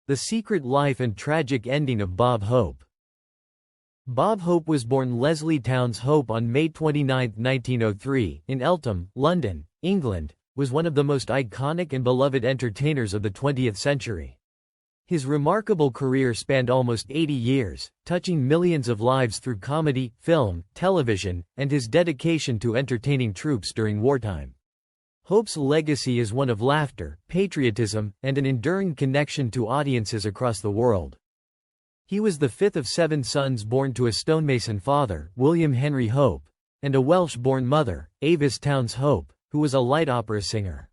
The Secret Life and Tragic Ending of Bob Hope. Bob Hope was born Leslie Towns Hope on May 29, 1903, in Eltham, London, England, was one of the most iconic and beloved entertainers of the 20th century. His remarkable career spanned almost 80 years, touching millions of lives through comedy, film, television, and his dedication to entertaining troops during wartime. Hope's legacy is one of laughter, patriotism, and an enduring connection to audiences across the world. He was the fifth of 7 sons born to a stonemason father, William Henry Hope, and a Welsh-born mother, Avis Towns Hope, who was a light opera singer.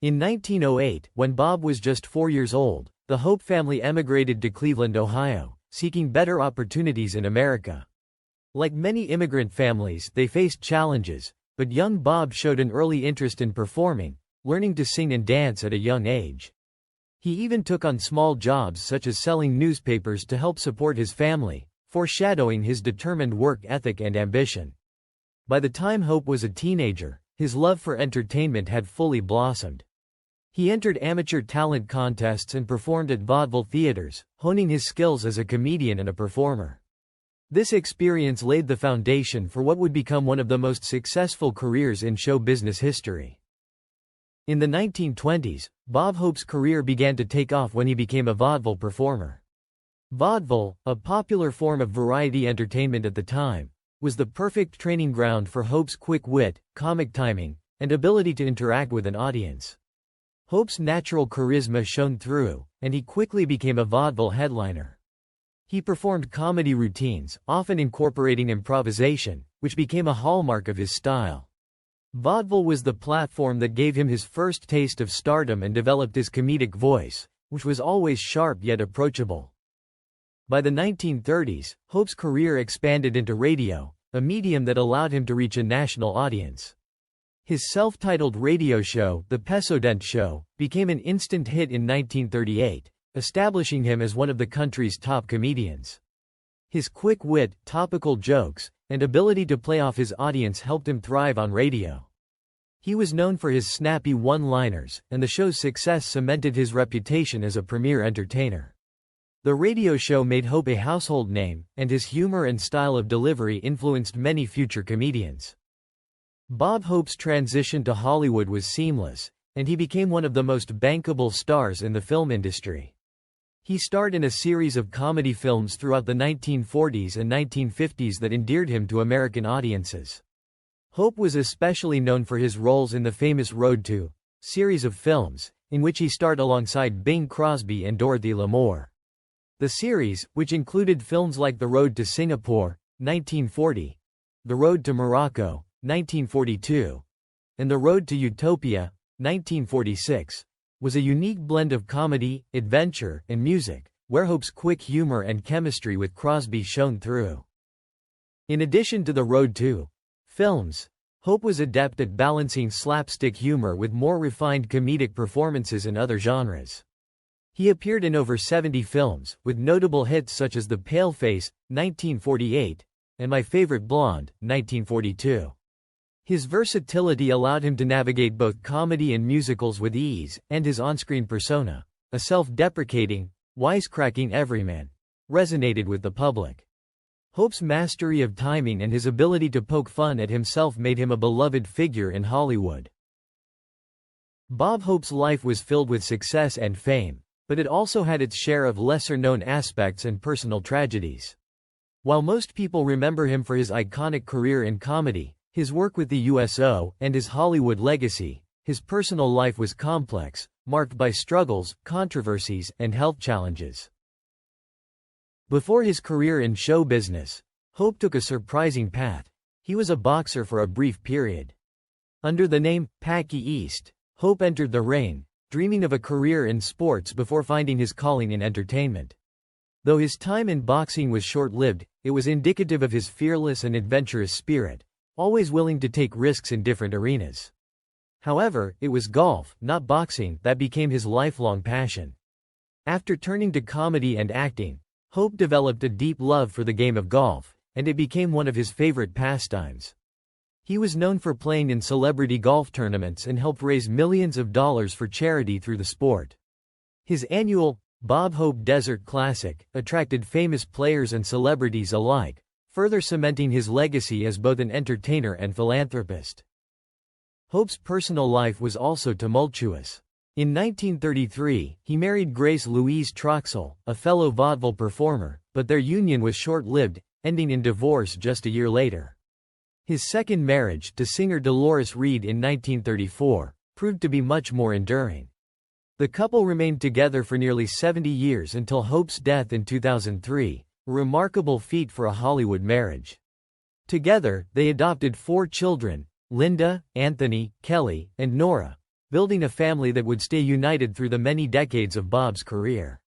In 1908, when Bob was just 4 years old, the Hope family emigrated to Cleveland, Ohio, seeking better opportunities in America. Like many immigrant families, they faced challenges, but young Bob showed an early interest in performing, learning to sing and dance at a young age. He even took on small jobs such as selling newspapers to help support his family, foreshadowing his determined work ethic and ambition. By the time Hope was a teenager, his love for entertainment had fully blossomed. He entered amateur talent contests and performed at vaudeville theaters, honing his skills as a comedian and a performer. This experience laid the foundation for what would become one of the most successful careers in show business history. In the 1920s, Bob Hope's career began to take off when he became a vaudeville performer. Vaudeville, a popular form of variety entertainment at the time, was the perfect training ground for Hope's quick wit, comic timing, and ability to interact with an audience. Hope's natural charisma shone through, and he quickly became a vaudeville headliner. He performed comedy routines, often incorporating improvisation, which became a hallmark of his style. Vaudeville was the platform that gave him his first taste of stardom and developed his comedic voice, which was always sharp yet approachable. By the 1930s, Hope's career expanded into radio, a medium that allowed him to reach a national audience. His self-titled radio show, The Pessodent Show, became an instant hit in 1938. Establishing him as one of the country's top comedians. His quick wit, topical jokes, and ability to play off his audience helped him thrive on radio. He was known for his snappy one-liners, and the show's success cemented his reputation as a premier entertainer. The radio show made Hope a household name, and his humor and style of delivery influenced many future comedians. Bob Hope's transition to Hollywood was seamless, and he became one of the most bankable stars in the film industry. He starred in a series of comedy films throughout the 1940s and 1950s that endeared him to American audiences. Hope was especially known for his roles in the famous Road to series of films, in which he starred alongside Bing Crosby and Dorothy Lamour. The series, which included films like The Road to Singapore, 1940, The Road to Morocco, 1942, and The Road to Utopia, 1946, was a unique blend of comedy, adventure, and music, where Hope's quick humor and chemistry with Crosby shone through. In addition to the Road to films, Hope was adept at balancing slapstick humor with more refined comedic performances in other genres. He appeared in over 70 films, with notable hits such as The Paleface, 1948, and My Favorite Blonde, 1942. His versatility allowed him to navigate both comedy and musicals with ease, and his on-screen persona, a self-deprecating, wisecracking everyman, resonated with the public. Hope's mastery of timing and his ability to poke fun at himself made him a beloved figure in Hollywood. Bob Hope's life was filled with success and fame, but it also had its share of lesser-known aspects and personal tragedies. While most people remember him for his iconic career in comedy, his work with the USO, and his Hollywood legacy, his personal life was complex, marked by struggles, controversies, and health challenges. Before his career in show business, Hope took a surprising path. He was a boxer for a brief period. Under the name Packy East, Hope entered the ring, dreaming of a career in sports before finding his calling in entertainment. Though his time in boxing was short-lived, it was indicative of his fearless and adventurous spirit, always willing to take risks in different arenas. However, it was golf, not boxing, that became his lifelong passion. After turning to comedy and acting, Hope developed a deep love for the game of golf, and it became one of his favorite pastimes. He was known for playing in celebrity golf tournaments and helped raise millions of dollars for charity through the sport. His annual Bob Hope Desert Classic, attracted famous players and celebrities alike, further cementing his legacy as both an entertainer and philanthropist. Hope's personal life was also tumultuous. In 1933, he married Grace Louise Troxell, a fellow vaudeville performer, but their union was short-lived, ending in divorce just a year later. His second marriage, to singer Dolores Reed in 1934, proved to be much more enduring. The couple remained together for nearly 70 years until Hope's death in 2003, a remarkable feat for a Hollywood marriage. Together, they adopted 4 children, Linda, Anthony, Kelly, and Nora, building a family that would stay united through the many decades of Bob's career.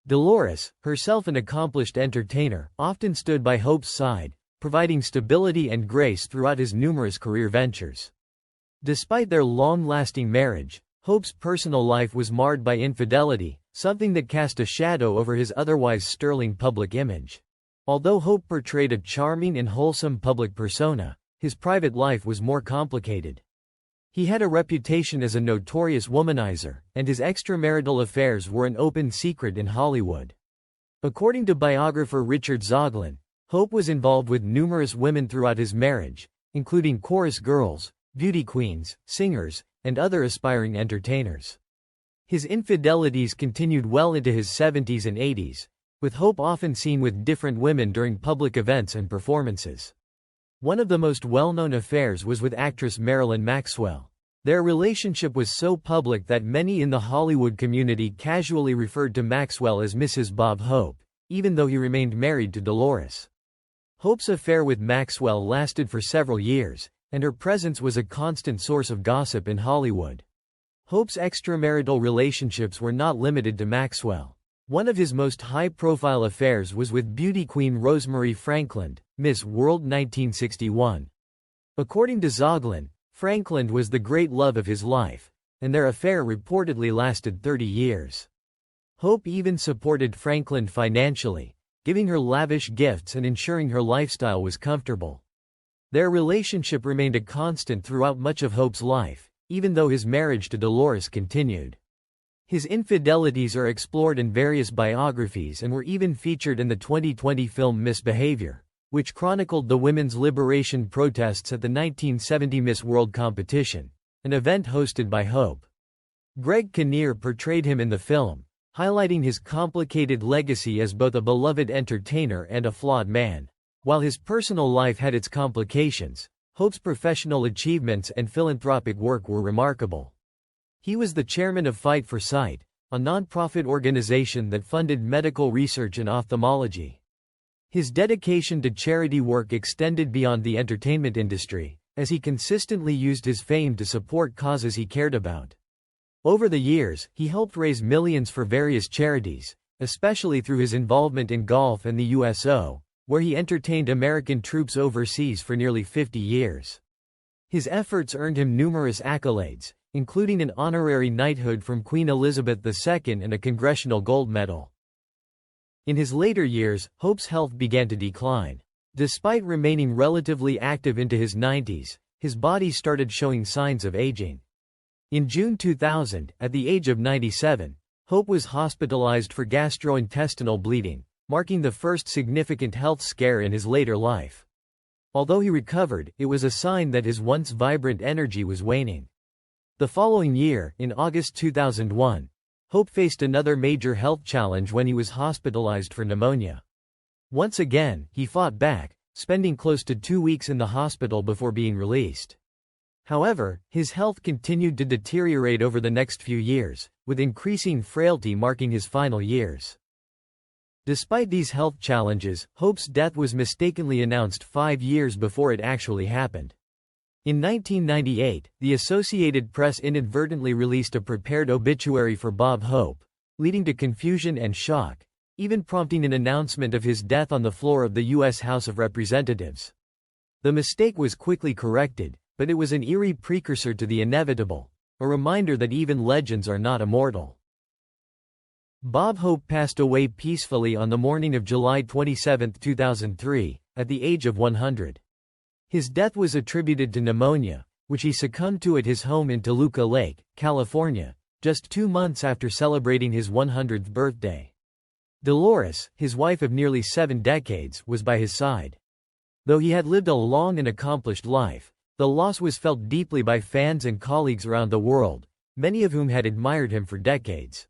Dolores, herself an accomplished entertainer, often stood by Hope's side, providing stability and grace throughout his numerous career ventures. Despite their long-lasting marriage, Hope's personal life was marred by infidelity, something that cast a shadow over his otherwise sterling public image. Although Hope portrayed a charming and wholesome public persona, his private life was more complicated. He had a reputation as a notorious womanizer, and his extramarital affairs were an open secret in Hollywood. According to biographer Richard Zoglin, Hope was involved with numerous women throughout his marriage, including chorus girls, beauty queens, singers, and other aspiring entertainers. His infidelities continued well into his 70s and 80s, with Hope often seen with different women during public events and performances. One of the most well-known affairs was with actress Marilyn Maxwell. Their relationship was so public that many in the Hollywood community casually referred to Maxwell as Mrs. Bob Hope, even though he remained married to Dolores. Hope's affair with Maxwell lasted for several years, and her presence was a constant source of gossip in Hollywood. Hope's extramarital relationships were not limited to Maxwell. One of his most high-profile affairs was with beauty queen Rosemary Franklin, Miss World 1961. According to Zoglin, Franklin was the great love of his life, and their affair reportedly lasted 30 years. Hope even supported Franklin financially, giving her lavish gifts and ensuring her lifestyle was comfortable. Their relationship remained a constant throughout much of Hope's life, even though his marriage to Dolores continued. His infidelities are explored in various biographies and were even featured in the 2020 film Misbehavior, which chronicled the women's liberation protests at the 1970 Miss World competition, an event hosted by Hope. Greg Kinnear portrayed him in the film, highlighting his complicated legacy as both a beloved entertainer and a flawed man. While his personal life had its complications, Hope's professional achievements and philanthropic work were remarkable. He was the chairman of Fight for Sight, a non-profit organization that funded medical research in ophthalmology. His dedication to charity work extended beyond the entertainment industry, as he consistently used his fame to support causes he cared about. Over the years, he helped raise millions for various charities, especially through his involvement in golf and the USO, where he entertained American troops overseas for nearly 50 years. His efforts earned him numerous accolades, including an honorary knighthood from Queen Elizabeth II and a Congressional Gold Medal. In his later years, Hope's health began to decline. Despite remaining relatively active into his 90s, his body started showing signs of aging. In June 2000, at the age of 97, Hope was hospitalized for gastrointestinal bleeding, marking the first significant health scare in his later life. Although he recovered, it was a sign that his once vibrant energy was waning. The following year, in August 2001, Hope faced another major health challenge when he was hospitalized for pneumonia. Once again, he fought back, spending close to 2 weeks in the hospital before being released. However, his health continued to deteriorate over the next few years, with increasing frailty marking his final years. Despite these health challenges, Hope's death was mistakenly announced 5 years before it actually happened. In 1998, the Associated Press inadvertently released a prepared obituary for Bob Hope, leading to confusion and shock, even prompting an announcement of his death on the floor of the U.S. House of Representatives. The mistake was quickly corrected, but it was an eerie precursor to the inevitable, a reminder that even legends are not immortal. Bob Hope passed away peacefully on the morning of July 27, 2003, at the age of 100. His death was attributed to pneumonia, which he succumbed to at his home in Toluca Lake, California, just 2 months after celebrating his 100th birthday. Dolores, his wife of nearly 7 decades, was by his side. Though he had lived a long and accomplished life, the loss was felt deeply by fans and colleagues around the world, many of whom had admired him for decades.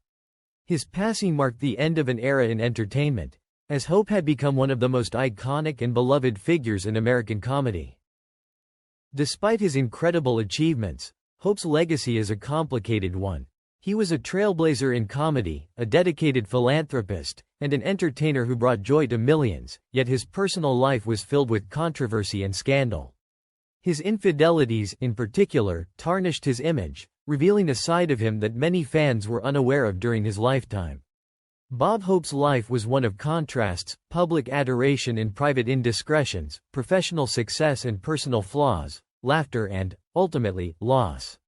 His passing marked the end of an era in entertainment, as Hope had become one of the most iconic and beloved figures in American comedy. Despite his incredible achievements, Hope's legacy is a complicated one. He was a trailblazer in comedy, a dedicated philanthropist, and an entertainer who brought joy to millions, yet his personal life was filled with controversy and scandal. His infidelities, in particular, tarnished his image, revealing a side of him that many fans were unaware of during his lifetime. Bob Hope's life was one of contrasts, public adoration and private indiscretions, professional success and personal flaws, laughter and, ultimately, loss.